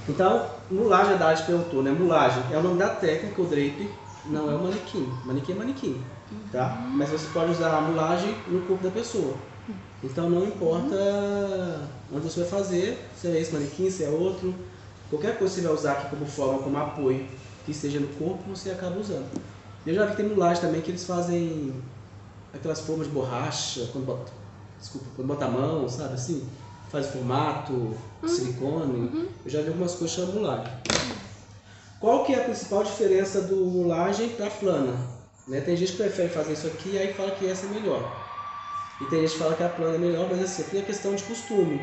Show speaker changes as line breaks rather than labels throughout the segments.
Então, mulagem, a Dade perguntou, né? Mulagem é o nome da técnica, o drape, não é o manequim. Manequim é manequim, tá? Mas você pode usar a mulagem no corpo da pessoa. Então não importa onde você vai fazer, se é esse manequim, se é outro. Qualquer coisa que você vai usar aqui como forma, como apoio, que esteja no corpo, você acaba usando. Eu já vi que tem mulagem também que eles fazem aquelas formas de borracha, quando bota a mão, sabe assim? Faz formato, silicone. Eu já vi algumas coisas chamando mulagem. Qual que é a principal diferença do mulagem para plana? Né? Tem gente que prefere fazer isso aqui e aí fala que essa é melhor. E tem gente que fala que a plana é melhor, mas assim, tem a questão de costume.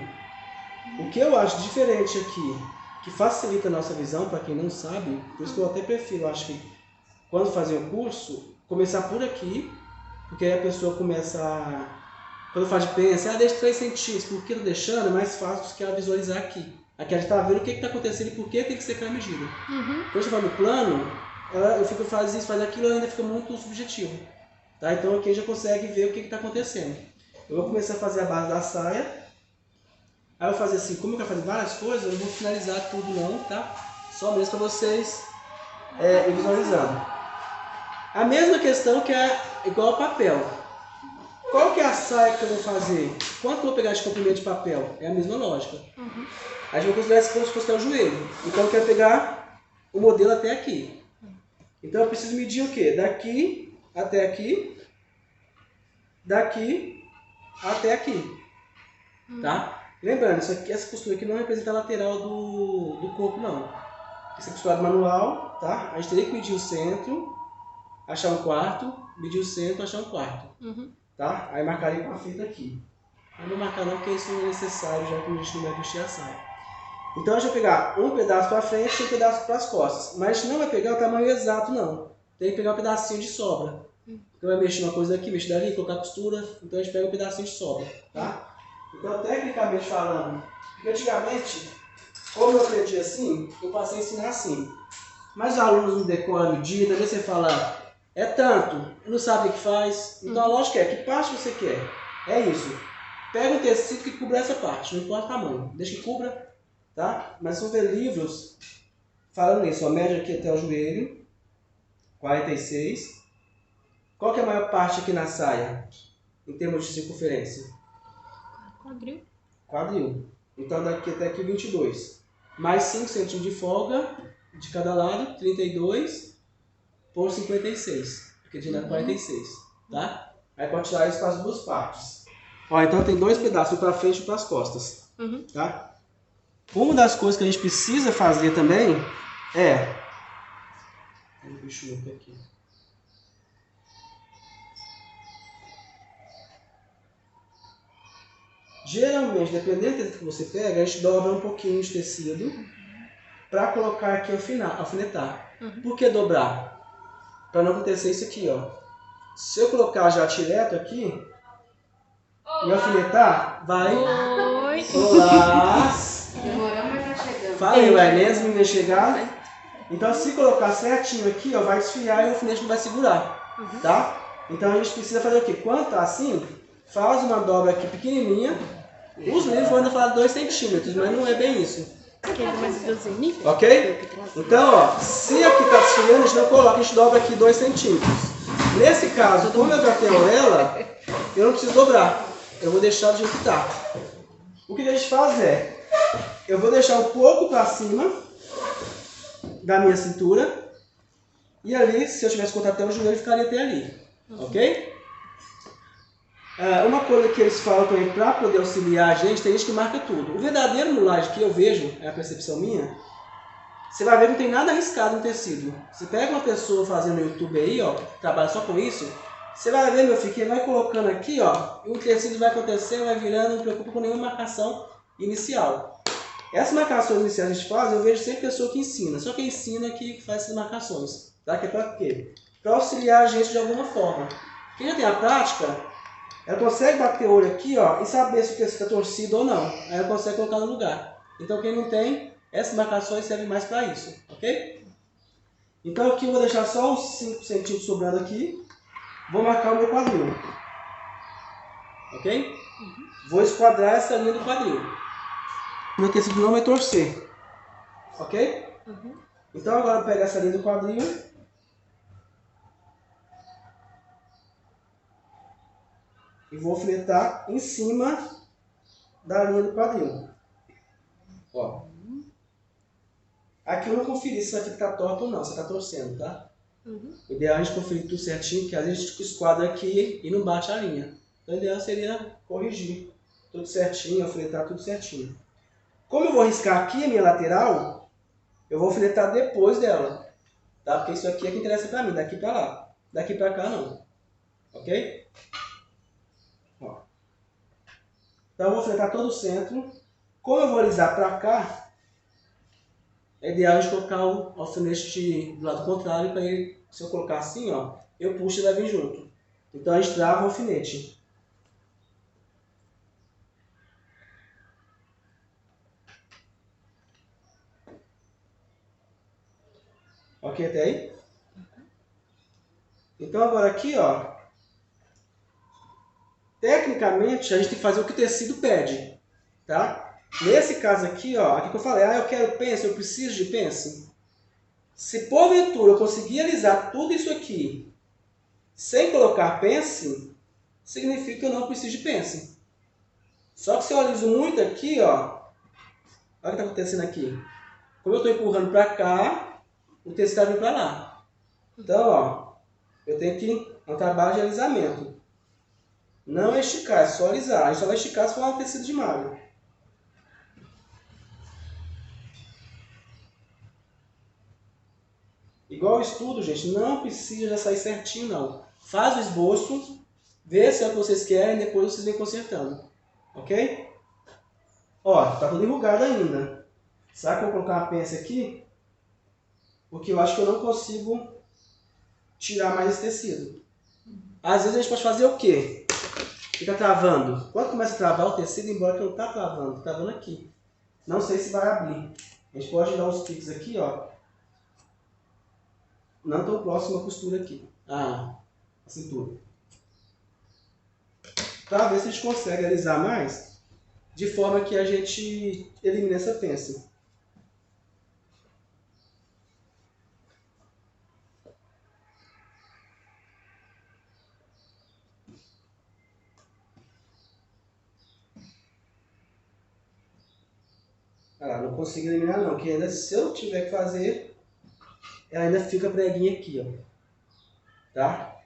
O que eu acho diferente aqui, que facilita a nossa visão, para quem não sabe, por isso que eu até prefiro, acho que quando fazer o curso, começar por aqui, porque aí a pessoa começa a... Quando faz de pensa, deixa 3 centímetros, por que eu tô deixando? É mais fácil do que ela visualizar aqui. Aqui a gente está vendo o que está acontecendo e por que tem que ser aquela medida. Quando você vai no plano, eu fico faz isso, faz aquilo, ainda fica muito subjetivo. Tá? Então aqui a gente já consegue ver o que está acontecendo. Eu vou começar a fazer a base da saia. Aí eu vou fazer assim, como eu quero fazer várias coisas, eu não vou finalizar tudo não, tá? Só mesmo para vocês ir visualizando. A mesma questão que é igual ao papel. Qual que é a saia que eu vou fazer? Quanto eu vou pegar de comprimento de papel? É a mesma lógica. A gente vai considerar esse ponto que é o joelho. Então eu quero pegar o modelo até aqui. Então eu preciso medir o quê? Daqui até aqui. Daqui até aqui. Tá? Lembrando, essa costura aqui não representa a lateral do corpo, não. Essa costura manual, tá? A gente teria que medir o centro, achar um quarto, medir o centro, achar um quarto. Tá? Aí marcaria com a fita aqui. Eu não vou marcar não, porque isso não é necessário, já que a gente não vai vestir a saia. Então a gente vai pegar um pedaço para frente e um pedaço para as costas. Mas não vai pegar o tamanho exato, não. Tem que pegar um pedacinho de sobra. Então vai mexer uma coisa aqui, mexer dali, colocar costura. Então a gente pega um pedacinho de sobra, tá? Então, tecnicamente falando, porque antigamente, como eu aprendi assim, eu passei a ensinar assim. Mas os alunos não decoram a medida, aí você fala, é tanto, não sabe o que faz. Então a lógica é, que parte você quer? É isso. Pega um tecido que cubra essa parte, não importa o tamanho, deixa que cubra, tá? Mas vão ver livros falando isso, a média aqui até o joelho, 46. Qual que é a maior parte aqui na saia, em termos de circunferência?
Quadril.
Quadril. Então daqui até aqui 22. Mais 5 centímetros de folga de cada lado, 32 por 56. Porque de dá 46. Tá? Aí pode tirar isso para as duas partes. Ó, então tem 2 pedaços, um para frente e para as costas. Tá? Uma das coisas que a gente precisa fazer também é... Deixa eu ver aqui. Geralmente, dependendo do tecido que você pega, a gente dobra um pouquinho de tecido para colocar aqui alfinetar. Por que dobrar? Para não acontecer isso aqui, ó. Se eu colocar já direto aqui e alfinetar, vai...
Oi.
Olá!
Demorou, mas tá chegando.
Falei, vai mesmo, menina chegar. Então se colocar certinho aqui, ó, vai desfiar e o alfinete não vai segurar. Tá? Então a gente precisa fazer o quê? Quando tá assim, faz uma dobra aqui pequenininha. Os livros vão ainda falar 2 centímetros, mas não é bem isso. Ok? Então, ó, se aqui está desfiando, a gente não coloca, a gente dobra aqui 2 centímetros. Nesse caso, como eu já tenho ela, eu não preciso dobrar. Eu vou deixar do jeito que está. O que a gente faz é, eu vou deixar um pouco para cima da minha cintura. E ali, se eu tivesse cortado até o joelho, ficaria até ali. Ok? Uma coisa que eles falam também para poder auxiliar a gente, tem gente que marca tudo. O verdadeiro mulagem que eu vejo, é a percepção minha, você vai ver que não tem nada arriscado no tecido. Você pega uma pessoa fazendo no YouTube aí, ó, que trabalha só com isso, você vai ver, meu filho, que ele vai colocando aqui, ó, e o tecido vai acontecendo, vai virando, não preocupa com nenhuma marcação inicial. Essas marcações iniciais que a gente faz, eu vejo sempre pessoa que ensina, só quem ensina que faz essas marcações. Tá? Que é para quê? Para auxiliar a gente de alguma forma. Quem já tem a prática, ela consegue bater o olho aqui, ó, e saber se o tecido está torcido ou não. Aí ela consegue colocar no lugar. Então quem não tem, essas marcações servem mais para isso, ok? Então aqui eu vou deixar só uns 5 centímetros sobrando aqui. Vou marcar o meu quadril. Ok? Vou esquadrar essa linha do quadril. Meu tecido não vai torcer. Ok?
Uhum.
Então agora eu pego essa linha do quadril. E vou alfinetar em cima da linha do quadril. Ó. Aqui eu não conferi se isso aqui está torto ou não, se está torcendo, tá?
Uhum.
O ideal é a gente conferir tudo certinho, porque às vezes a gente esquadra aqui e não bate a linha. Então o ideal seria corrigir tudo certinho, alfinetar tudo certinho. Como eu vou riscar aqui a minha lateral, eu vou alfinetar depois dela. Tá? Porque isso aqui é que interessa pra mim, daqui pra lá. Daqui pra cá não. Ok? Ó. Então eu vou alfinetar todo o centro. Como eu vou alisar pra cá, é ideal a gente colocar o alfinete do lado contrário, para ele, se eu colocar assim, ó, eu puxo e leva junto. Então a gente trava o alfinete. Ok até aí? Então agora aqui, ó, tecnicamente a gente tem que fazer o que o tecido pede, tá? Nesse caso aqui, ó, aqui que eu falei, eu quero pence, eu preciso de pence. Se porventura eu conseguir alisar tudo isso aqui sem colocar pence, significa que eu não preciso de pence. Só que se eu aliso muito aqui, ó, olha o que está acontecendo aqui. Como eu estou empurrando para cá, o tecido está vindo para lá. Então, ó, eu tenho que é um trabalho de alisamento. Não é esticar, é só alisar. A gente só vai esticar se for um tecido de malha. Igual o estudo, gente, não precisa já sair certinho, não. Faz o esboço, vê se é o que vocês querem, depois vocês vêm consertando. Ok? Ó, tá tudo enrugado ainda. Será que eu vou colocar uma pence aqui? Porque eu acho que eu não consigo tirar mais esse tecido. Às vezes a gente pode fazer o quê? Fica travando. Quando começa a travar o tecido, embora que não está travando, está travando aqui. Não sei se vai abrir. A gente pode dar uns piques aqui, ó. Não tão próximo à costura aqui. A cintura. Para ver se a gente consegue alisar mais, de forma que a gente elimine essa pence. Ah, não consigo eliminar não, porque ainda se eu tiver que fazer, ela ainda fica preguinha aqui, ó. Tá?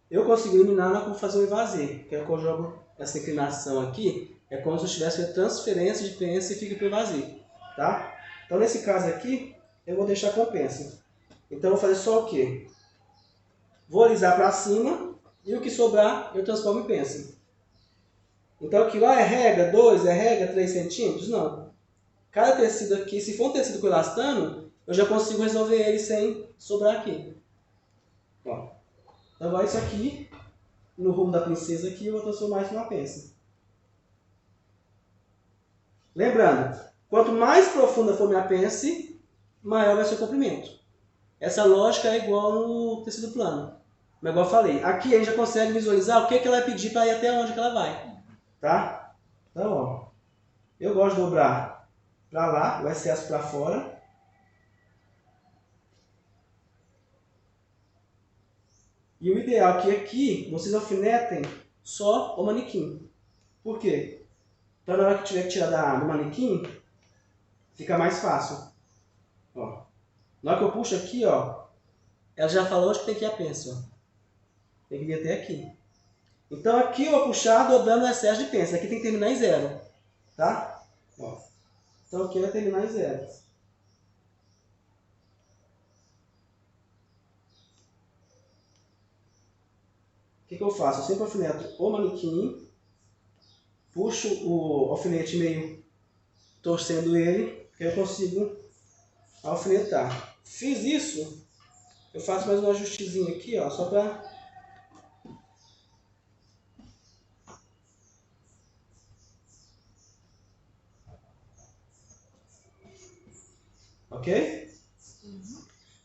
Eu consigo eliminar na como fazer o evasê, que é quando eu jogo essa inclinação aqui, é como se eu tivesse feito transferência de pence e fica para o evasê, tá? Então nesse caso aqui, eu vou deixar com pence. Então eu vou fazer só o quê? Vou alisar para cima e o que sobrar eu transformo em pence. Então aqui lá é rega 2, é rega 3 centímetros? Não. Cada tecido aqui, se for um tecido com elastano, eu já consigo resolver ele sem sobrar aqui. Ó. Então agora isso aqui, no rumo da princesa aqui, eu vou transformar isso numa pence. Lembrando, quanto mais profunda for minha pence, maior vai ser o comprimento. Essa lógica é igual no tecido plano. Mas igual eu falei, aqui a gente já consegue visualizar o que ela vai pedir para ir até onde que ela vai. Tá? Então, ó, eu gosto de dobrar para lá, o excesso para fora. E o ideal é que aqui vocês alfinetem só o manequim. Por quê? Então na hora que tiver que tirar do manequim, fica mais fácil. Ó. Na hora que eu puxo aqui, ó, ela já falou onde que tem que ir a pence, ó. Tem que vir até aqui. Então aqui eu vou puxar dobrando o excesso de pence. Aqui tem que terminar em zero. Tá? Ó. Então aqui vai terminar em zero. O que eu faço? Eu sempre alfineto o manequim, puxo o alfinete meio torcendo ele, que eu consigo alfinetar. Fiz isso, eu faço mais um ajustezinho aqui, ó, só para... Ok?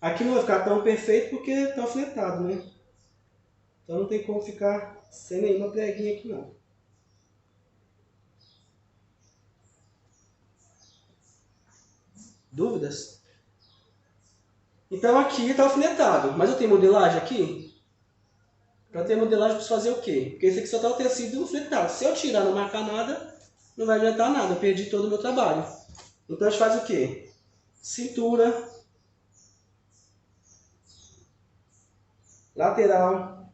Aqui não vai ficar tão perfeito porque está alfinetado, né? Então não tem como ficar sem nenhuma preguinha aqui não. Dúvidas? Então aqui está alfinetado, mas eu tenho modelagem aqui? Para ter modelagem eu preciso fazer o quê? Porque esse aqui só está o tecido alfinetado. Se eu tirar e não marcar nada, não vai adiantar nada, eu perdi todo o meu trabalho. Então a gente faz o quê? Cintura, lateral,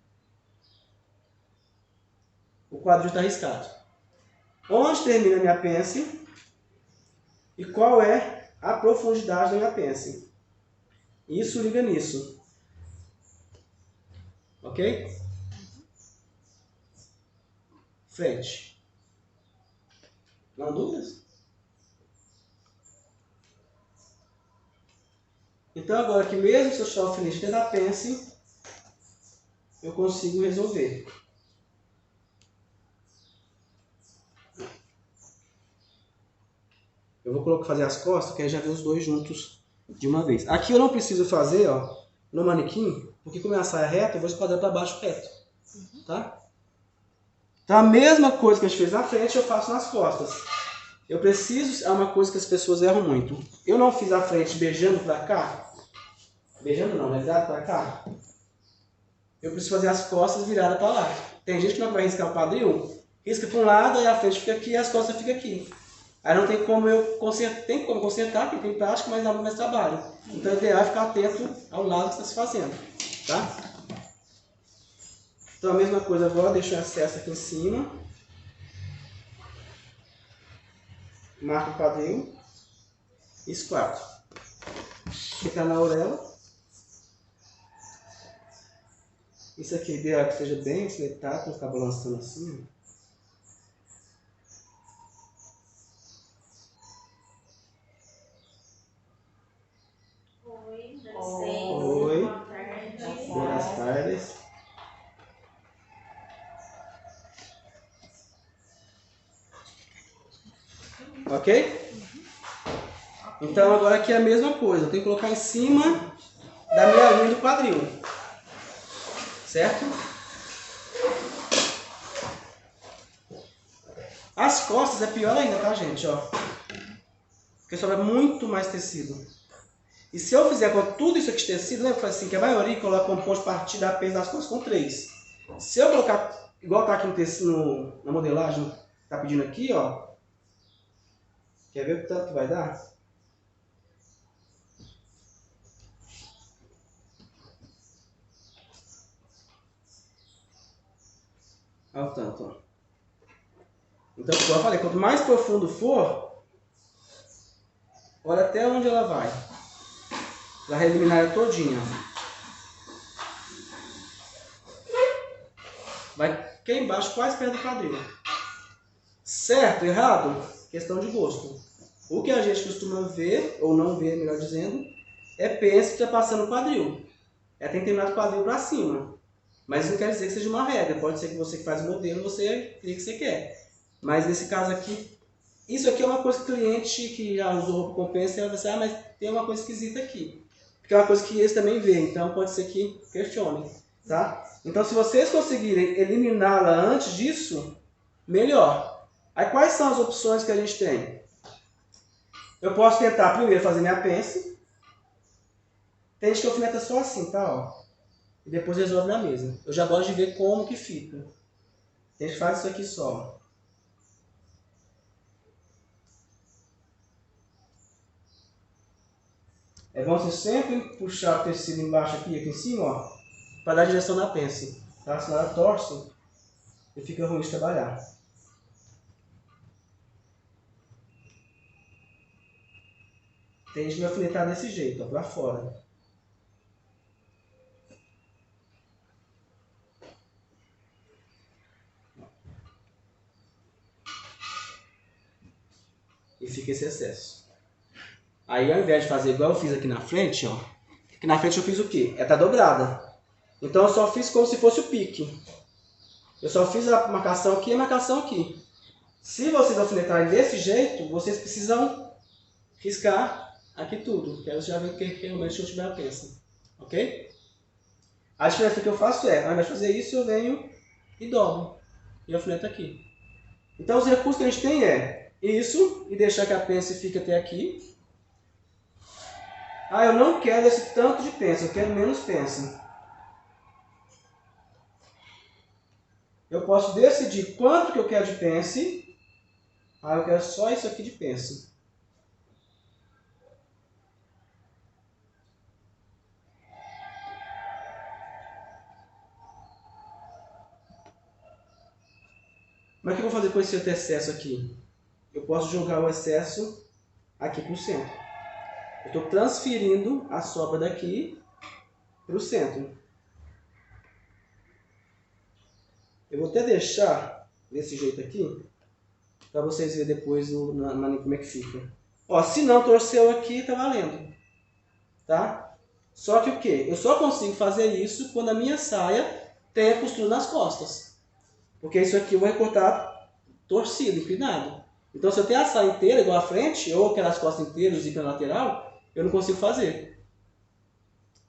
o quadril está riscado. Onde termina a minha pence e qual é a profundidade da minha pence. Isso liga nisso. Ok? Frente. Não há dúvidas? Então agora que mesmo se eu tirar o alfinete dentro da pence, eu consigo resolver. Eu vou fazer as costas, que aí já vê os dois juntos de uma vez. Aqui eu não preciso fazer, ó, no manequim, porque como é a saia reta, eu vou esquadrar para baixo reto. Tá? Então a mesma coisa que a gente fez na frente, eu faço nas costas. Eu preciso, é uma coisa que as pessoas erram muito. Eu não fiz a frente beijando para cá. Beijando não, né? Virado para cá. Eu preciso fazer as costas viradas para lá. Tem gente que não vai riscar o quadril, risca para um lado, aí a frente fica aqui e as costas ficam aqui. Aí não tem como eu consertar, tem como consertar, porque tem prática, mas dá muito mais trabalho. Então o ideal é ficar atento ao lado que está se fazendo. Tá? Então a mesma coisa agora, deixo o excesso aqui em cima. Marco o quadril. Esquadro. Fica na orelha. Isso aqui, ideal que seja bem esletado, não ficar balançando assim. Oi, boas tardes. Ok? Então agora aqui é a mesma coisa. Eu tenho que colocar em cima da minha linha do quadril. Certo? As costas é pior ainda, tá, gente? Ó. Porque sobra muito mais tecido. E se eu fizer com tudo isso aqui de tecido, lembra que eu falei assim, que a maioria coloca composto a partir da peso das costas com 3. Se eu colocar, igual tá aqui no tecido, na modelagem, tá pedindo aqui, ó. Quer ver o tanto que vai dar? Olha o tanto, ó. Então, como eu falei, quanto mais profundo for, olha até onde ela vai. Vai eliminar ela todinha. Vai aqui embaixo, quase perto do quadril. Certo, errado? Questão de gosto. O que a gente costuma ver, ou não ver, melhor dizendo, é pence que está passando o quadril. Tem que terminar o quadril para cima. Mas isso não quer dizer que seja uma regra. Pode ser que você que faz o modelo, você cria o que você quer. Mas nesse caso aqui, isso aqui é uma coisa que o cliente que já usou roupa com pence, vai pensar, mas tem uma coisa esquisita aqui. Porque é uma coisa que eles também veem, então pode ser que questionem. Tá? Então se vocês conseguirem eliminá-la antes disso, melhor. Aí quais são as opções que a gente tem? Eu posso tentar primeiro fazer minha pence. Tem gente que alfineta só assim, tá? Ó. E depois resolve na mesa. Eu já gosto de ver como que fica. Tem gente que faz isso aqui só. É bom você sempre puxar o tecido embaixo aqui e aqui em cima, ó, para dar direção na pence. Tá? Senão ela torce e fica ruim de trabalhar. Tem gente que vai alfinetar desse jeito, ó, para fora. E fica esse excesso. Aí ao invés de fazer igual eu fiz aqui na frente, ó. Aqui na frente eu fiz o quê? Tá dobrada. Então eu só fiz como se fosse o pique. Eu só fiz a marcação aqui e a marcação aqui. Se vocês alfinetarem desse jeito, vocês precisam riscar aqui tudo. Que aí você já vê que realmente eu tiver a peça. Ok? A diferença que eu faço é, ao invés de fazer isso, eu venho e dobro. E alfineto aqui. Então os recursos que a gente tem é isso, e deixar que a pence fique até aqui. Ah, eu não quero esse tanto de pence, eu quero menos pence. Eu posso decidir quanto que eu quero de pence. Ah, eu quero só isso aqui de pence. Mas o que eu vou fazer com esse outro excesso aqui? Eu posso jogar o excesso aqui para o centro. Eu estou transferindo a sobra daqui para o centro. Eu vou até deixar desse jeito aqui, para vocês verem depois como é que fica. Ó, se não torceu aqui, tá valendo. Tá? Só que o quê? Eu só consigo fazer isso quando a minha saia tem a costura nas costas. Porque isso aqui eu vou recortar torcido, inclinado. Então se eu tenho a saia inteira igual a frente, ou aquelas costas inteiras e na lateral, eu não consigo fazer.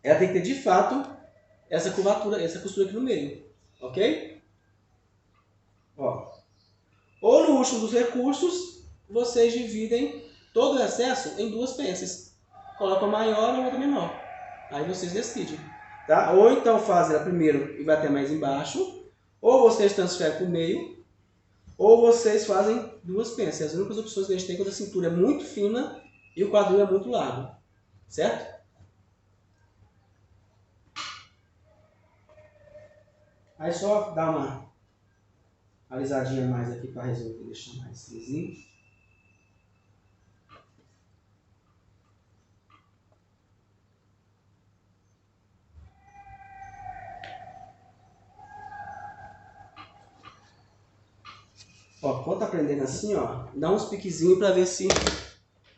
Ela tem que ter de fato essa curvatura, essa costura aqui no meio. Ok? Ó. Ou no último dos recursos, vocês dividem todo o excesso em duas pences. Coloca a maior e a outra menor. Aí vocês decidem. Tá? Ou então fazem ela primeiro e vai até mais embaixo. Ou vocês transferem para o meio. Ou vocês fazem duas pences. As únicas opções que a gente tem é quando a cintura é muito fina e o quadril é muito largo. Certo? Aí só dá uma alisadinha mais aqui para resolver, deixar mais lisinho. Ó, quando tá aprendendo assim, ó, dá uns piquezinhos para ver se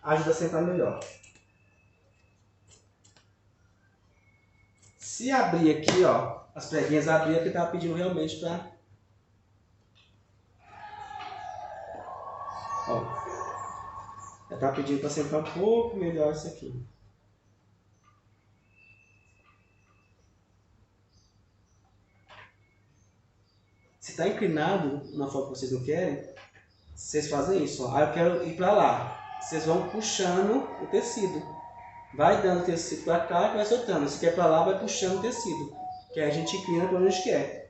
ajuda a sentar melhor. Se abrir aqui, ó, as preguinhas abrir, é porque tava pedindo realmente para... Ó, já tá pedindo para sentar um pouco melhor isso aqui. Se está inclinado na forma que vocês não querem, vocês fazem isso. Ó. Ah, eu quero ir para lá. Vocês vão puxando o tecido. Vai dando o tecido para cá e vai soltando. Se quer para lá, vai puxando o tecido. Que aí a gente inclina para onde a gente quer.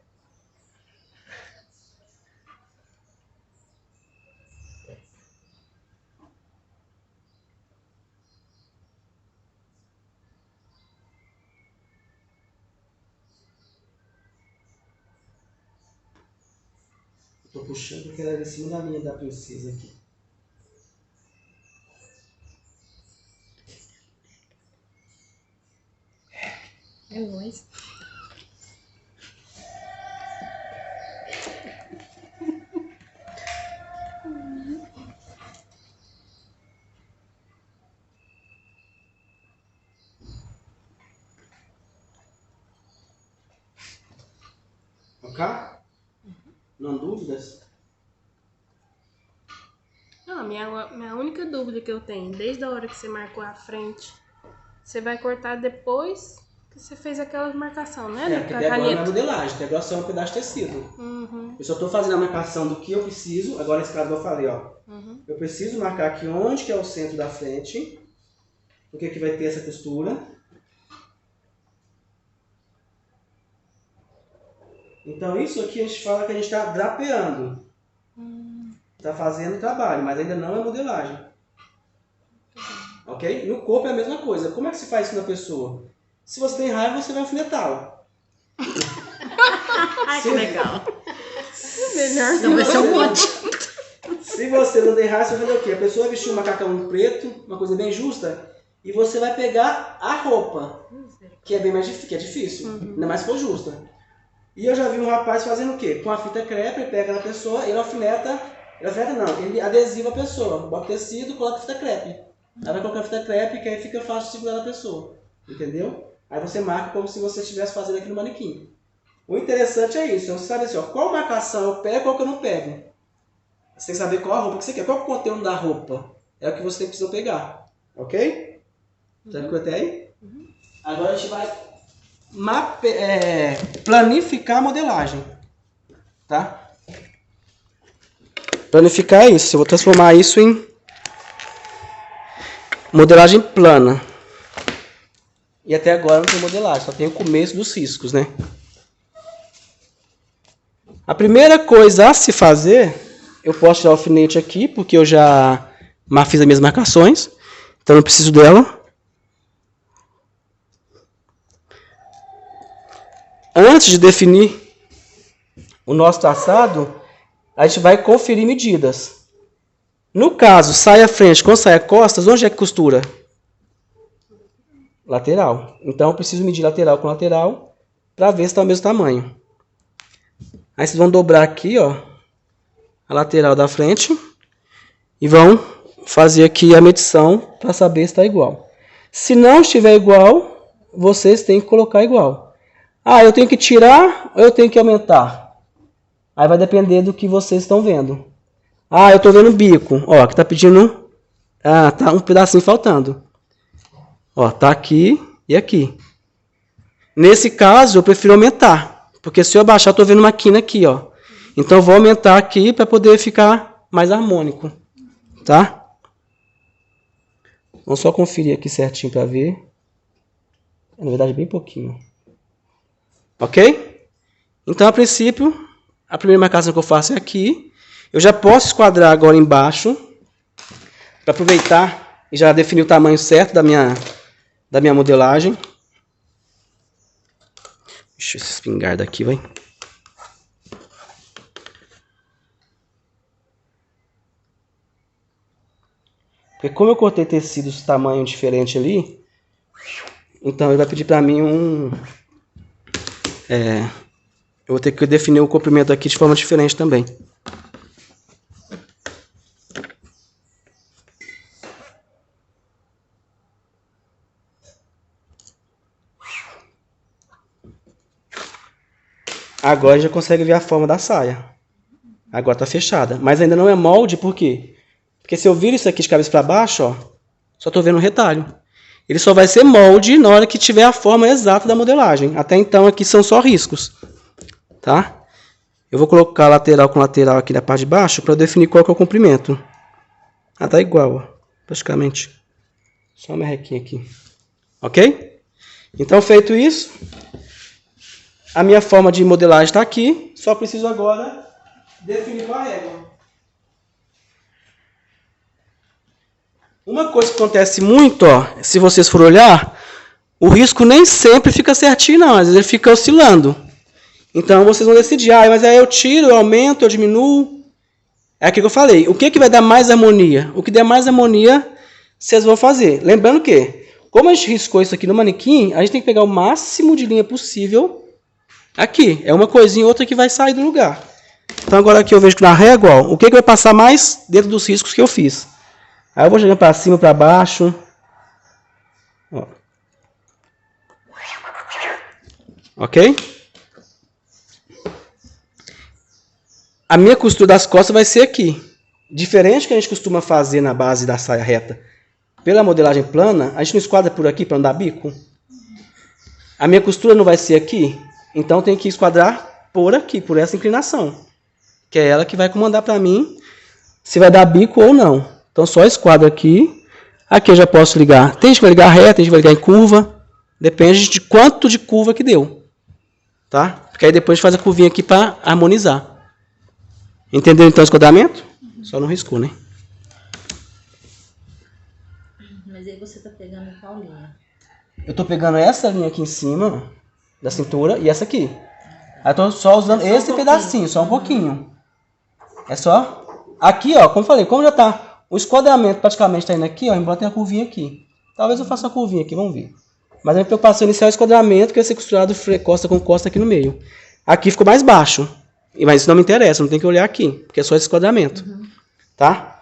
Estou puxando porque ela é em cima da linha da princesa aqui.
É nóis.
Ok? Não há dúvidas?
Não, minha única dúvida que eu tenho, desde a hora que você marcou a frente, você vai cortar depois que você fez aquela marcação, né?
Porque até agora não é modelagem, até agora só é um pedaço de tecido.
Uhum.
Eu só estou fazendo a marcação do que eu preciso. Agora esse caso que eu falei, ó.
Uhum.
Eu preciso marcar aqui onde que é o centro da frente. Porque aqui vai ter essa costura. Então isso aqui a gente fala que a gente está drapeando. Está fazendo trabalho, mas ainda não é modelagem. Ok? No corpo é a mesma coisa. Como é que se faz isso na pessoa? Se você tem raiva, você vai alfinetá-la.
Ai, que legal. Melhor
Não, vai ser um monte.
Se você não tem raiva, você vai fazer o quê? A pessoa vai vestir um macacão preto, uma coisa bem justa, e você vai pegar a roupa, que é bem mais que é difícil, ainda mais se for justa. E eu já vi um rapaz fazendo o quê? Com a fita crepe, ele pega na pessoa, ele ele adesiva a pessoa, bota tecido, coloca a fita crepe. Aí vai colocar a fita crepe, que aí fica fácil de segurar a pessoa, entendeu? Aí você marca como se você estivesse fazendo aqui no manequim. O interessante é isso, você sabe assim, ó, qual marcação eu pego, qual que eu não pego. Você tem que saber qual a roupa que você quer, qual é o conteúdo da roupa. É o que você precisa pegar, ok? Tranquilo até aí? Agora a gente vai planificar a modelagem, tá? Planificar é isso, eu vou transformar isso em modelagem plana. E até agora não tem modelagem, só tem o começo dos riscos, né? A primeira coisa a se fazer, eu posso tirar o alfinete aqui, porque eu já fiz as minhas marcações, então não preciso dela. Antes de definir o nosso traçado, a gente vai conferir medidas. No caso, saia frente com saia costas, onde é que costura? Lateral. Então, eu preciso medir lateral com lateral para ver se está o mesmo tamanho. Aí vocês vão dobrar aqui, ó, a lateral da frente e vão fazer aqui a medição para saber se está igual. Se não estiver igual, vocês têm que colocar igual. Ah, eu tenho que tirar ou eu tenho que aumentar? Aí vai depender do que vocês estão vendo. Ah, eu estou vendo o bico. Ó, aqui está pedindo... Ah, tá um pedacinho faltando. Ó, tá aqui e aqui. Nesse caso, eu prefiro aumentar. Porque se eu abaixar, eu estou vendo uma quina aqui, ó. Então, eu vou aumentar aqui para poder ficar mais harmônico. Tá? Vamos só conferir aqui certinho para ver. Na verdade, bem pouquinho. Ok? Então, a princípio, a primeira marcação que eu faço é aqui. Eu já posso esquadrar agora embaixo. Para aproveitar e já definir o tamanho certo da minha modelagem. Deixa esse espingarda aqui, vai. Porque como eu cortei tecidos de tamanho diferente ali, então ele vai pedir para mim eu vou ter que definir o comprimento aqui de forma diferente também. Agora já consegue ver a forma da saia. Agora está fechada. Mas ainda não é molde, por quê? Porque se eu viro isso aqui de cabeça para baixo, ó, só estou vendo um retalho. Ele só vai ser molde na hora que tiver a forma exata da modelagem. Até então aqui são só riscos. Tá? Eu vou colocar lateral com lateral aqui na parte de baixo para definir qual que é o comprimento. Ah, tá igual, ó, praticamente. Só uma merrequinha aqui. Ok? Então, feito isso... A minha forma de modelagem está aqui. Só preciso agora definir com a régua. Uma coisa que acontece muito, ó, se vocês forem olhar, o risco nem sempre fica certinho, não. Às vezes ele fica oscilando. Então vocês vão decidir, mas aí eu tiro, eu aumento, eu diminuo. É aquilo que eu falei. O que vai dar mais harmonia? O que der mais harmonia, vocês vão fazer. Lembrando que, como a gente riscou isso aqui no manequim, a gente tem que pegar o máximo de linha possível. Aqui, é uma coisinha e outra que vai sair do lugar. Então agora aqui eu vejo que na régua, ó, o que vai passar mais dentro dos riscos que eu fiz. Aí eu vou jogando para cima, para baixo. Ó. Ok? A minha costura das costas vai ser aqui. Diferente do que a gente costuma fazer na base da saia reta. Pela modelagem plana, a gente não esquadra por aqui para não dar bico. A minha costura não vai ser aqui. Então, tem que esquadrar por aqui, por essa inclinação. Que é ela que vai comandar para mim se vai dar bico ou não. Então, só esquadro aqui. Aqui eu já posso ligar. Tem gente que vai ligar reta, tem gente que vai ligar em curva. Depende de quanto de curva que deu. Tá? Porque aí depois a gente faz a curvinha aqui para harmonizar. Entendeu então o esquadramento? Só não riscou, né?
Mas aí você tá pegando qual linha?
Eu tô pegando essa linha aqui em cima da cintura e essa aqui. Aí eu tô só usando esse pedacinho, só um pouquinho. É só... Aqui, ó, como eu falei, como já tá... O esquadramento praticamente tá indo aqui, ó, embora tenha a curvinha aqui. Talvez eu faça uma curvinha aqui, vamos ver. Mas a minha preocupação inicial é o esquadramento, que vai ser costurado costa com costa aqui no meio. Aqui ficou mais baixo. Mas isso não me interessa, não tem que olhar aqui, porque é só esse esquadramento. Tá?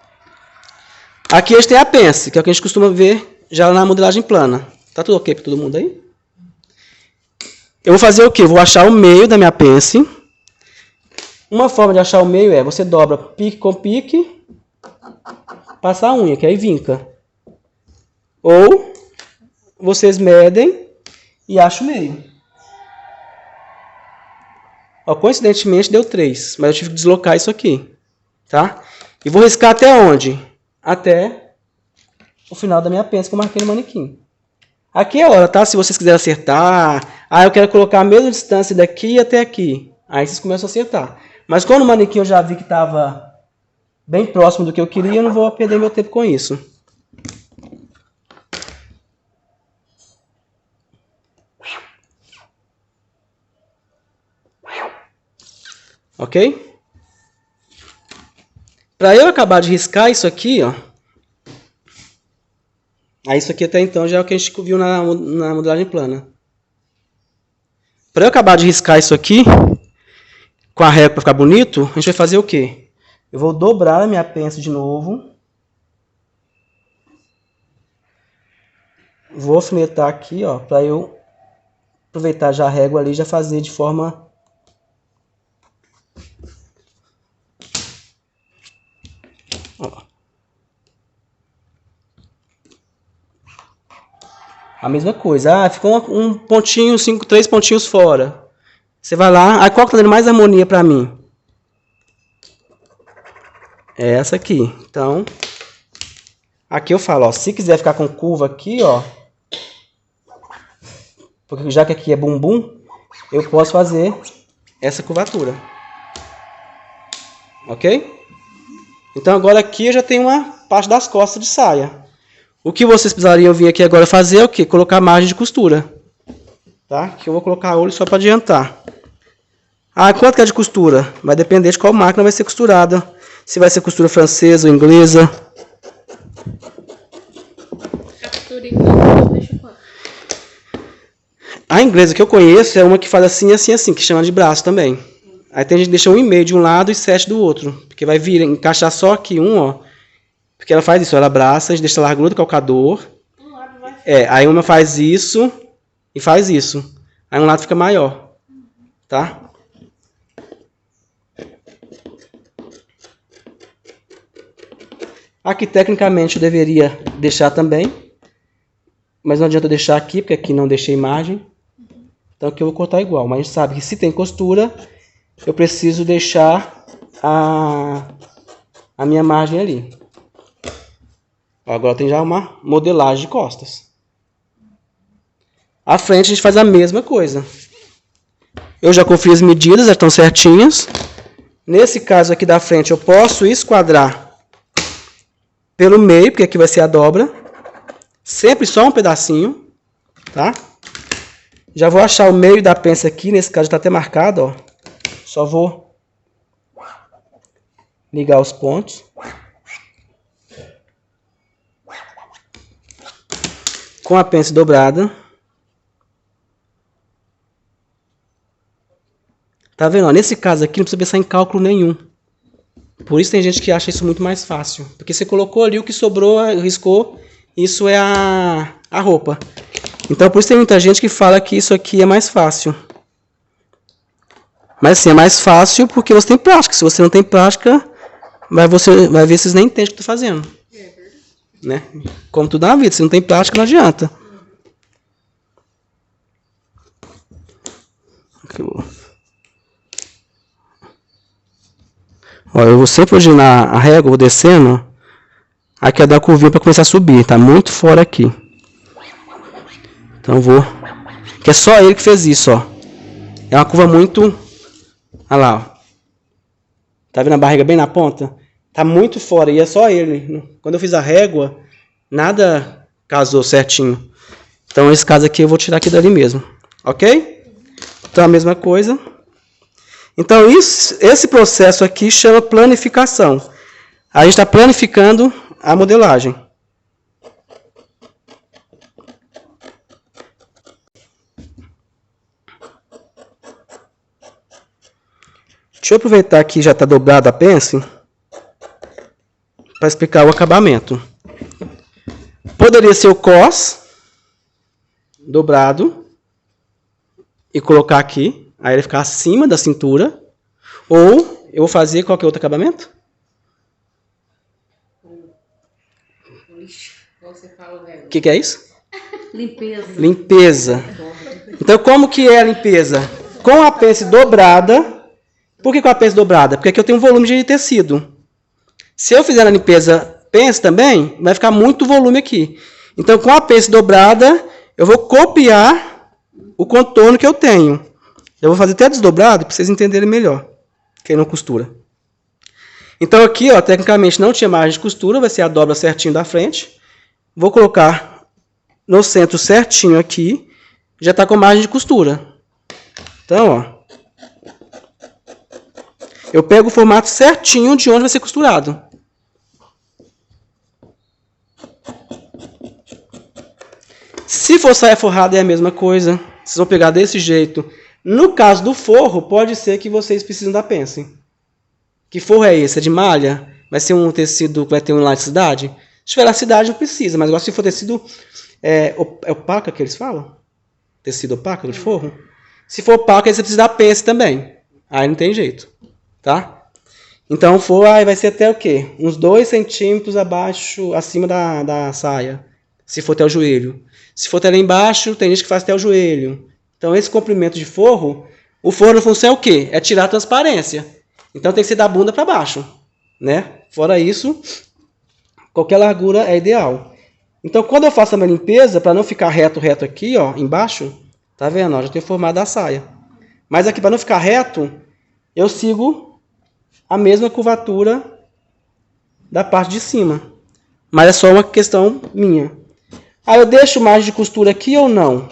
Aqui a gente tem a pence, que é o que a gente costuma ver já na modelagem plana. Tá tudo ok para todo mundo aí? Eu vou fazer o quê? Vou achar o meio da minha pence. Uma forma de achar o meio é você dobra pique com pique, passa a unha, que aí vinca. Ou vocês medem e acham o meio. Ó, coincidentemente deu 3, mas eu tive que deslocar isso aqui. Tá? E vou riscar até onde? Até o final da minha pence que eu marquei no manequim. Aqui é a hora, tá? Se vocês quiserem acertar, eu quero colocar a mesma distância daqui até aqui. Aí vocês começam a acertar. Mas quando o manequim eu já vi que estava bem próximo do que eu queria, eu não vou perder meu tempo com isso. Ok? Para eu acabar de riscar isso aqui, ó. Aí isso aqui até então já é o que a gente viu na modelagem plana. Para eu acabar de riscar isso aqui, com a régua para ficar bonito, a gente vai fazer o quê? Eu vou dobrar a minha pence de novo. Vou alfinetar aqui, ó, para eu aproveitar já a régua ali e já fazer de forma... Ó. A mesma coisa. Ficou um pontinho, 3 pontinhos fora. Você vai lá. Qual que tá dando mais harmonia pra mim? É essa aqui. Então, aqui eu falo, ó, se quiser ficar com curva aqui, ó, porque já que aqui é bumbum, eu posso fazer essa curvatura. Ok? Então agora aqui eu já tenho uma parte das costas de saia. O que vocês precisariam vir aqui agora fazer é o quê? Colocar margem de costura. Tá? Que eu vou colocar olho só para adiantar. Quanto que é de costura? Vai depender de qual máquina vai ser costurada. Se vai ser costura francesa ou inglesa.
A costura inglesa deixa quanto?
A inglesa que eu conheço é uma que faz assim, assim, assim, que chama de braço também. Aí tem gente que deixa 1,5 de um lado e 7 do outro. Porque vai vir, encaixar só aqui ó. Porque ela faz isso, ela abraça, a gente deixa a largura do calcador.
Um lado vai...
Aí uma faz isso e faz isso. Aí um lado fica maior. Tá? Aqui tecnicamente eu deveria deixar também. Mas não adianta eu deixar aqui, porque aqui não deixei margem. Então aqui eu vou cortar igual. Mas a gente sabe que se tem costura, eu preciso deixar a minha margem ali. Agora tem já uma modelagem de costas. A frente a gente faz a mesma coisa. Eu já conferi as medidas, já estão certinhas. Nesse caso aqui da frente eu posso esquadrar pelo meio, porque aqui vai ser a dobra. Sempre só um pedacinho, tá? Já vou achar o meio da pence aqui, nesse caso está até marcado, ó. Só vou ligar os pontos. Com a pence dobrada. Tá vendo? Ó, nesse caso aqui não precisa pensar em cálculo nenhum. Por isso tem gente que acha isso muito mais fácil. Porque você colocou ali o que sobrou, riscou, isso é a roupa. Então por isso tem muita gente que fala que isso aqui é mais fácil. Mas assim, é mais fácil porque você tem prática. Se você não tem prática, você vai ver se vocês nem entendem o que está fazendo. Né? Como tudo na vida, se não tem prática, não adianta. Aqui, ó, eu vou sempre hoje a régua, vou descendo. Aqui é dar a curvinha para começar a subir. Tá muito fora aqui. Então vou. Que é só ele que fez isso, ó. É uma curva muito. Olha lá, ó. Tá vendo a barriga bem na ponta? Tá muito fora e é só ele. Quando eu fiz a régua, nada casou certinho. Então esse caso aqui eu vou tirar aqui dali mesmo. Ok? Então a mesma coisa. Então esse processo aqui chama planificação. A gente está planificando a modelagem. Deixa eu aproveitar que já está dobrada a pence para explicar o acabamento. Poderia ser o cos dobrado e colocar aqui, aí ele ficar acima da cintura. Ou eu vou fazer qual que é o outro acabamento? O que é isso?
Limpeza.
Limpeza. Então como que é a limpeza? Com a pence dobrada. Por que com a pence dobrada? Porque aqui eu tenho um volume de tecido. Se eu fizer a limpeza pence também, vai ficar muito volume aqui. Então, com a pence dobrada, eu vou copiar o contorno que eu tenho. Eu vou fazer até desdobrado para vocês entenderem melhor, quem não costura. Então aqui, ó, tecnicamente não tinha margem de costura, vai ser a dobra certinho da frente. Vou colocar no centro certinho aqui, já está com margem de costura. Então, ó, eu pego o formato certinho de onde vai ser costurado. Se for saia forrada é a mesma coisa. Vocês vão pegar desse jeito. No caso do forro, pode ser que vocês precisem da pence. Que forro é esse? É de malha? Vai ser um tecido que vai ter uma elasticidade? Se for elasticidade não precisa, mas agora se for tecido opaca que eles falam? Tecido opaco de forro? Se for opaco, aí você precisa da pence também. Aí não tem jeito. Tá? Então o forro aí vai ser até o quê? Uns 2 centímetros acima da saia. Se for até o joelho. Se for até lá embaixo, tem gente que faz até o joelho. Então esse comprimento de forro, o forro na função é o quê? É tirar a transparência. Então tem que ser da bunda para baixo, né? Fora isso, qualquer largura é ideal. Então quando eu faço a minha limpeza, para não ficar reto aqui, ó, embaixo, tá vendo? Ó, já tenho formado a saia. Mas aqui para não ficar reto, eu sigo a mesma curvatura da parte de cima. Mas é só uma questão minha. Aí eu deixo margem de costura aqui ou não?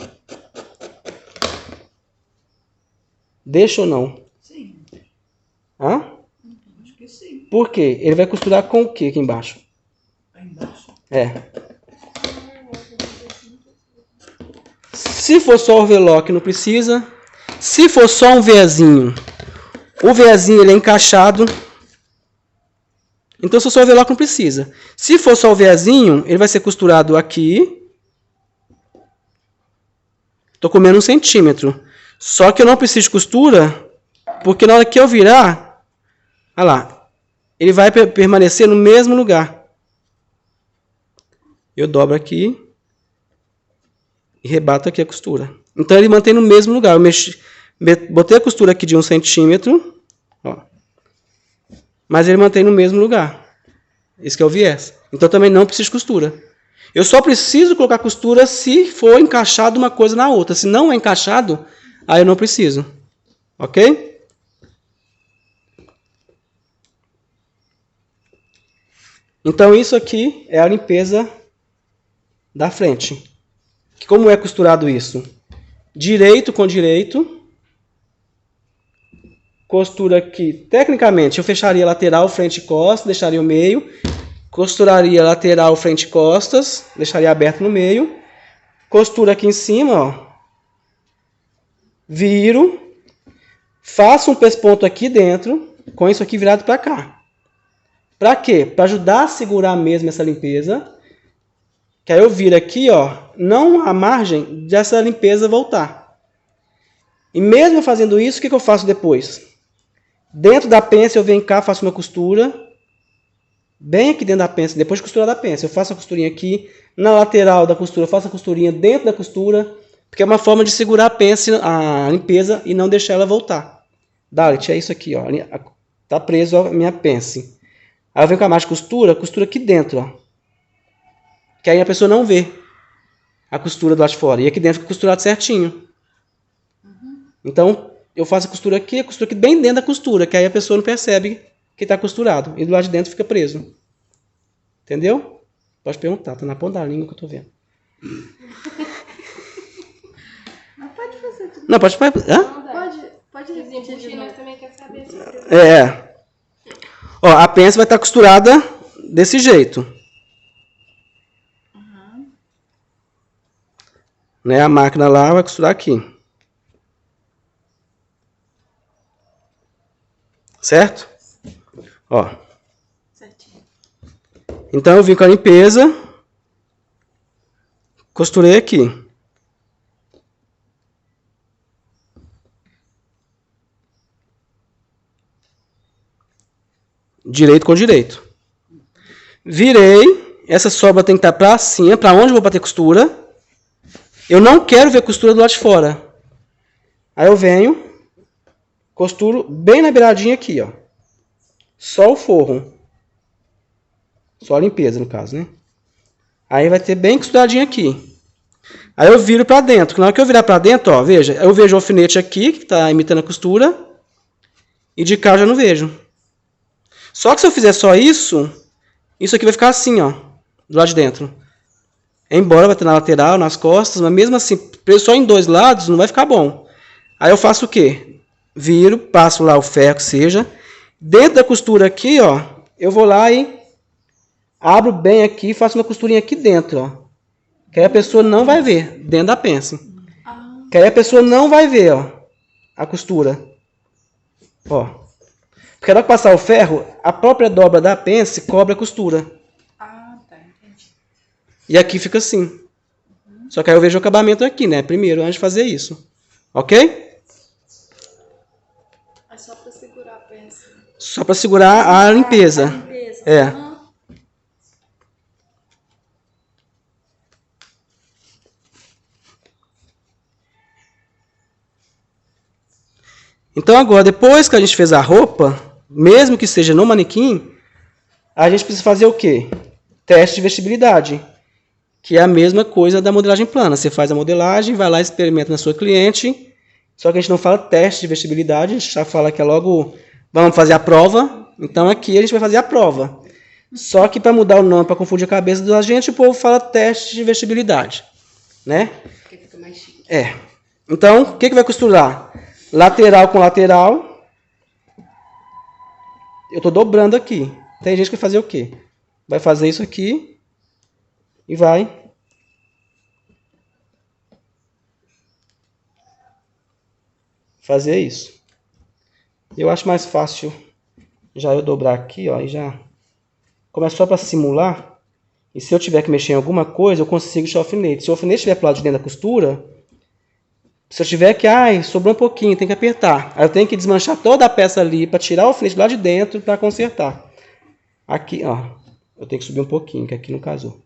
Deixa ou não?
Sim.
Hã?
Acho que sim.
Por quê? Ele vai costurar com o que aqui embaixo?
Aí embaixo?
É. Se for só o overlock, não precisa. Se for só um vezinho, o vezinho ele é encaixado. Então, se for só o overlock, não precisa. Se for só o vezinho, ele vai ser costurado aqui. Estou comendo 1 centímetro. Só que eu não preciso de costura, porque na hora que eu virar, olha lá, ele vai permanecer no mesmo lugar. Eu dobro aqui e rebato aqui a costura. Então ele mantém no mesmo lugar. Eu botei a costura aqui de 1 centímetro, ó, mas ele mantém no mesmo lugar. Esse que é o viés. Então também não preciso de costura. Eu só preciso colocar costura se for encaixado uma coisa na outra. Se não é encaixado, aí eu não preciso. Ok? Então isso aqui é a limpeza da frente. Como é costurado isso? Direito com direito. Costura aqui. Tecnicamente eu fecharia lateral, frente e costas, deixaria o meio. Costuraria lateral, frente e costas, deixaria aberto no meio. Costura aqui em cima, ó. Viro. Faço um pesponto aqui dentro, com isso aqui virado para cá. Para quê? Para ajudar a segurar mesmo essa limpeza. Que aí eu viro aqui, ó, não a margem dessa limpeza voltar. E mesmo fazendo isso, o que eu faço depois? Dentro da pence eu venho cá, faço uma costura. Bem aqui dentro da pence, depois de costurar da pence, eu faço a costurinha aqui. Na lateral da costura, eu faço a costurinha dentro da costura. Porque é uma forma de segurar a pence, a limpeza, e não deixar ela voltar. Dalit, é isso aqui, ó. Tá preso a minha pence. Aí eu venho com a margem de costura, costura aqui dentro, ó. Que aí a pessoa não vê a costura do lado de fora. E aqui dentro fica costurado certinho. Então, eu faço a costura aqui bem dentro da costura, que aí a pessoa não percebe que está costurado. E do lado de dentro fica preso. Entendeu? Pode perguntar, tá na ponta da língua que eu tô vendo.
Não pode fazer tudo.
Não, pode...
Pode repetir de novo.
também quer saber se
Ó, a pence vai estar costurada desse jeito. Né? A máquina lá vai costurar aqui. Certo? Ó.
certinho.
Então eu vim com a limpeza. Costurei aqui. Direito com direito. Virei. Essa sobra tem que estar para cima. Para onde eu vou bater costura. Eu não quero ver costura do lado de fora. Aí eu venho. Costuro bem na beiradinha aqui, ó. Só o forro. Só a limpeza, no caso, né? Aí vai ter bem costuradinho aqui. Aí eu viro para dentro. Na hora que eu virar para dentro, ó, veja, eu vejo o alfinete aqui, que está imitando a costura, e de cá eu já não vejo. Só que se eu fizer só isso aqui vai ficar assim, ó, do lado de dentro. Embora vai ter na lateral, nas costas, mas mesmo assim, preso só em 2 lados, não vai ficar bom. Aí eu faço o quê? Viro, passo lá o ferro que seja. Dentro da costura aqui, ó, eu vou lá e abro bem aqui e faço uma costurinha aqui dentro, ó. Que aí a pessoa não vai ver, dentro da pence. Que aí a pessoa não vai ver, ó, a costura. Ó. Porque na hora que passar o ferro, a própria dobra da pence cobre a costura.
Ah, tá, entendi.
E aqui fica assim. Só que aí eu vejo o acabamento aqui, né? Primeiro, antes de fazer isso. Ok?
É só pra segurar a peça.
Só para segurar a limpeza.
A limpeza.
É. Então agora, depois que a gente fez a roupa, mesmo que seja no manequim, a gente precisa fazer o quê? Teste de vestibilidade, que é a mesma coisa da modelagem plana. Você faz a modelagem, vai lá e experimenta na sua cliente, só que a gente não fala teste de vestibilidade, a gente já fala que é logo, vamos fazer a prova, então aqui a gente vai fazer a prova. Só que para mudar o nome, para confundir a cabeça da gente, o povo fala teste de vestibilidade, né?
Porque fica mais chique.
É. Então, o que vai costurar? Lateral com lateral. Eu estou dobrando aqui. Tem gente que vai fazer o quê? Vai fazer isso aqui e vai fazer isso. Eu acho mais fácil já eu dobrar aqui, ó, e já. Como é só para simular, e se eu tiver que mexer em alguma coisa, eu consigo deixar o alfinete. Se o alfinete estiver para o lado de dentro da costura, se eu tiver que, sobrou um pouquinho, tem que apertar. Aí eu tenho que desmanchar toda a peça ali para tirar o alfinete lá de dentro para consertar. Aqui, ó, eu tenho que subir um pouquinho, que aqui não casou.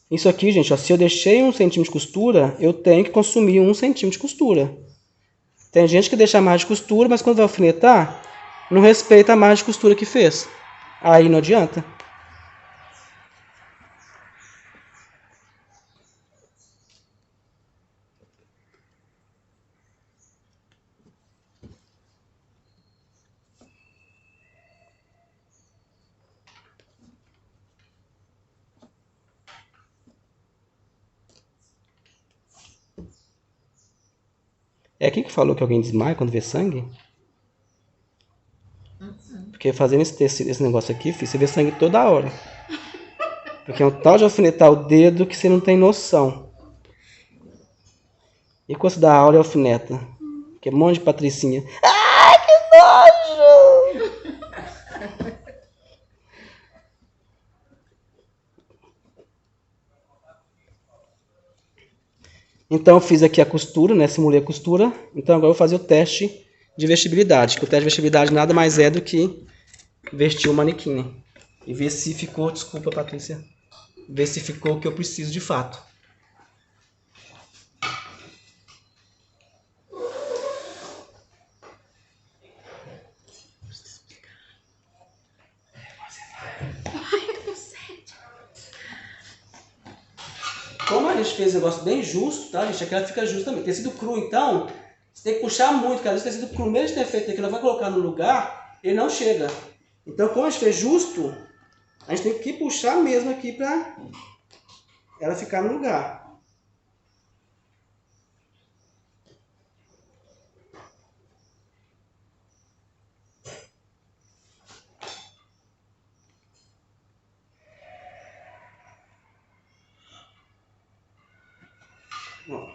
Isso aqui, gente, ó, se eu deixei 1 centímetro de costura, eu tenho que consumir 1 centímetro de costura. Tem gente que deixa a margem de costura, mas quando vai alfinetar, não respeita a margem de costura que fez. Aí não adianta. É aqui que falou que alguém desmaia quando vê sangue? Porque fazendo esse negócio aqui, filho, você vê sangue toda hora. Porque é um tal de alfinetar o dedo que você não tem noção. E quando você dá aula e alfineta? Que é um monte de patricinha. Ai, que nojo! Então eu fiz aqui a costura, né? Simulei a costura. Então agora eu vou fazer o teste de vestibilidade. Que o teste de vestibilidade nada mais é do que vestir o manequim. E ver se ficou, desculpa, Patrícia. Ver se ficou o que eu preciso de fato. Como a gente fez um negócio bem justo, tá, gente? Aquela fica justa também. Tecido cru, então, você tem que puxar muito, porque às vezes o tecido cru, mesmo de ter feito aquilo, vai colocar no lugar, ele não chega. Então, como a gente fez justo, a gente tem que puxar mesmo aqui pra ela ficar no lugar. Ó.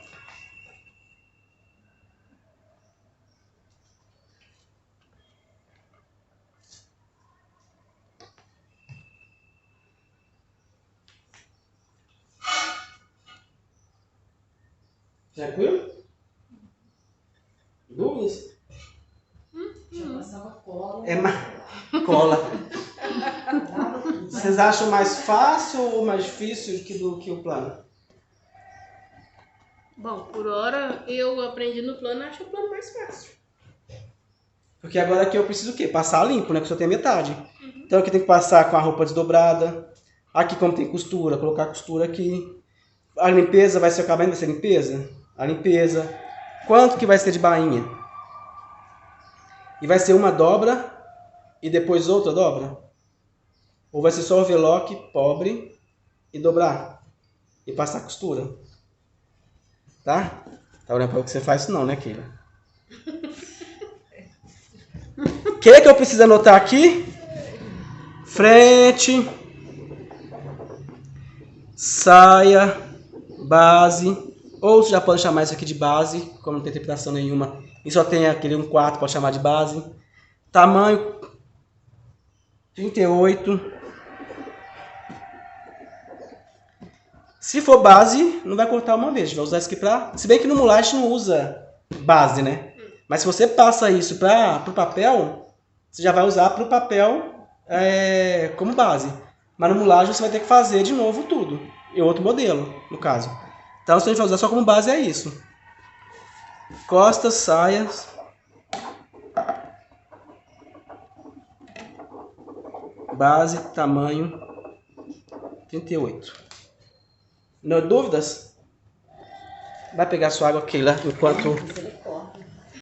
Tranquilo? Dúvidas?
Já passava cola.
É cola. Vocês acham mais fácil ou mais difícil do que o plano?
Bom, por hora eu aprendi no plano, acho o plano mais fácil.
Porque agora aqui eu preciso o quê? Passar limpo, né? Que só tem metade. Então aqui tem que passar com a roupa desdobrada. Aqui como tem costura, colocar a costura aqui. A limpeza vai ser o acabamento, vai ser limpeza? A limpeza. Quanto que vai ser de bainha? E vai ser uma dobra e depois outra dobra? Ou vai ser só o overlock pobre e dobrar? E passar costura? Tá? Tá olhando para o que você faz isso não, né, Keila? O que eu preciso anotar aqui? Frente, saia, base, ou você já pode chamar isso aqui de base, como não tem interpretação nenhuma, e só tem aquele 1/4, pode chamar de base. Tamanho 38. Se for base, não vai cortar uma vez, vai usar isso aqui pra... Se bem que no mulagem não usa base, né? Mas se você passa isso pro papel, você já vai usar pro papel como base. Mas no mulagem você vai ter que fazer de novo tudo. E outro modelo, no caso. Então, se a gente vai usar só como base, é isso. Costas, saias. Base, tamanho 38. Não dúvidas? Vai pegar sua água, Keila, enquanto